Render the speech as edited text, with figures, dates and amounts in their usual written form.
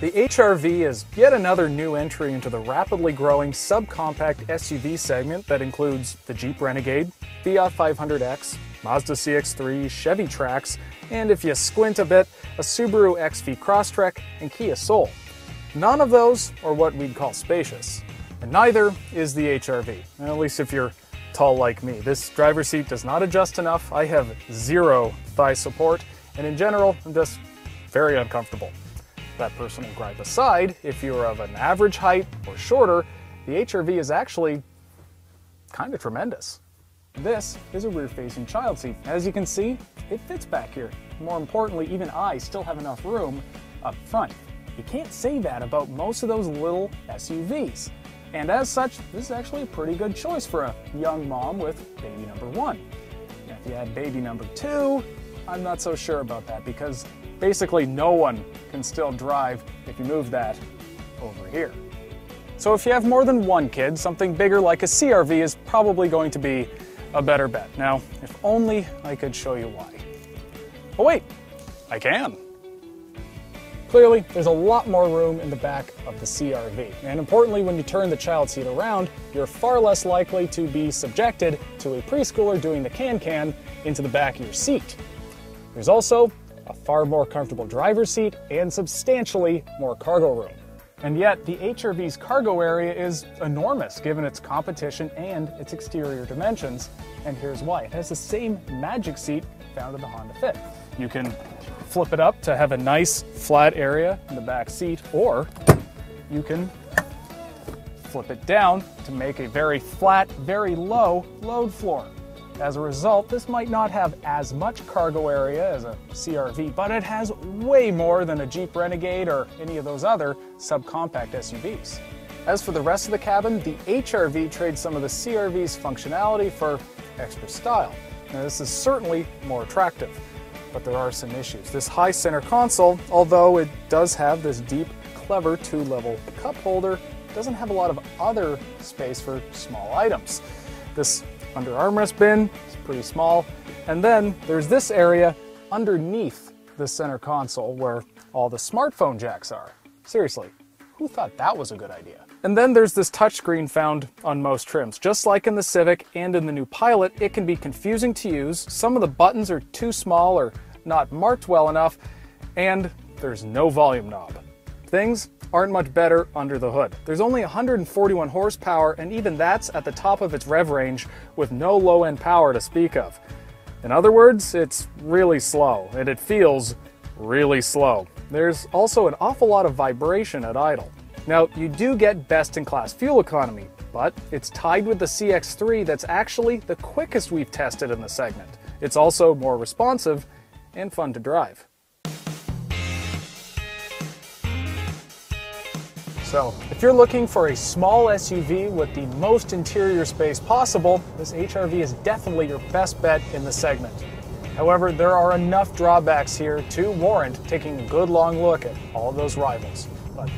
The HR-V is yet another new entry into the rapidly growing subcompact SUV segment that includes the Jeep Renegade, Fiat 500X, Mazda CX-3, Chevy Trax, and if you squint a bit, a Subaru XV Crosstrek and Kia Soul. None of those are what we'd call spacious, and neither is the HR-V, at least if you're tall like me. This driver's seat does not adjust enough, I have zero thigh support, and in general, I'm just very uncomfortable. That personal gripe aside, if you're of an average height or shorter, the HR-V is actually kind of tremendous. This is a rear-facing child seat. As you can see, it fits back here. More importantly, even I still have enough room up front. You can't say that about most of those little SUVs. And as such, this is actually a pretty good choice for a young mom with baby number 1. Now, if you had baby number 2, I'm not so sure about that because basically no one can still drive if you move that over here. So if you have more than one kid, something bigger like a CR-V is probably going to be a better bet. Now, if only I could show you why. Oh wait, I can. Clearly, there's a lot more room in the back of the CR-V. And importantly, when you turn the child seat around, you're far less likely to be subjected to a preschooler doing the can-can into the back of your seat. There's also a far more comfortable driver's seat and substantially more cargo room. And yet, the HR-V's cargo area is enormous given its competition and its exterior dimensions. And here's why. It has the same magic seat found in the Honda Fit. You can flip it up to have a nice flat area in the back seat, or you can flip it down to make a very flat, very low load floor. As a result, this might not have as much cargo area as a CR-V, but it has way more than a Jeep Renegade or any of those other subcompact SUVs. As for the rest of the cabin, the HR-V trades some of the CR-V's functionality for extra style. Now, this is certainly more attractive, but there are some issues. This high center console, although it does have this deep, clever 2-level cup holder, doesn't have a lot of other space for small items. This under armrest bin is pretty small, and then there's this area underneath the center console where all the smartphone jacks are. Seriously, who thought that was a good idea? And then there's this touchscreen found on most trims. Just like in the Civic and in the new Pilot, it can be confusing to use. Some of the buttons are too small or not marked well enough, and there's no volume knob. Things aren't much better under the hood. There's only 141 horsepower, and even that's at the top of its rev range with no low-end power to speak of. In other words, it's really slow, and it feels really slow. There's also an awful lot of vibration at idle. Now, you do get best-in-class fuel economy, but it's tied with the CX-3 that's actually the quickest we've tested in the segment. It's also more responsive and fun to drive. So, if you're looking for a small SUV with the most interior space possible, this HR-V is definitely your best bet in the segment. However, there are enough drawbacks here to warrant taking a good long look at all of those rivals. But